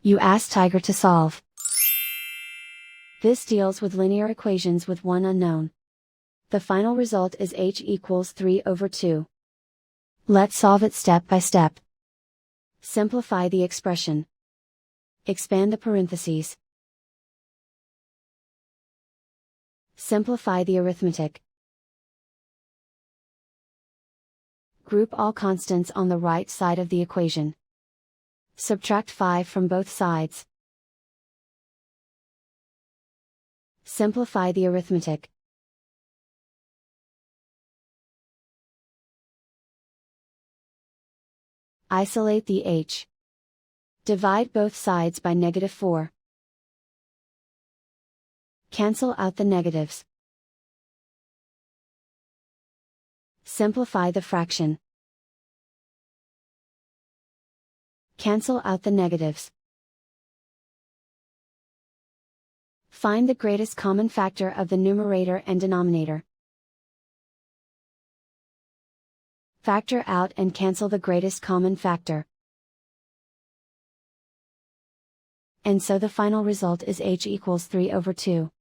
You ask Tiger to solve. This deals with linear equations with one unknown. The final result is h equals 3/2. Let's solve it step by step. Simplify the expression. Expand the parentheses. Simplify the arithmetic. Group all constants on the right side of the equation. Subtract 5 from both sides. Simplify the arithmetic. Isolate the h. Divide both sides by -4. Cancel out the negatives. Simplify the fraction. Cancel out the negatives. Find the greatest common factor of the numerator and denominator. Factor out and cancel the greatest common factor. And so the final result is h equals 3/2.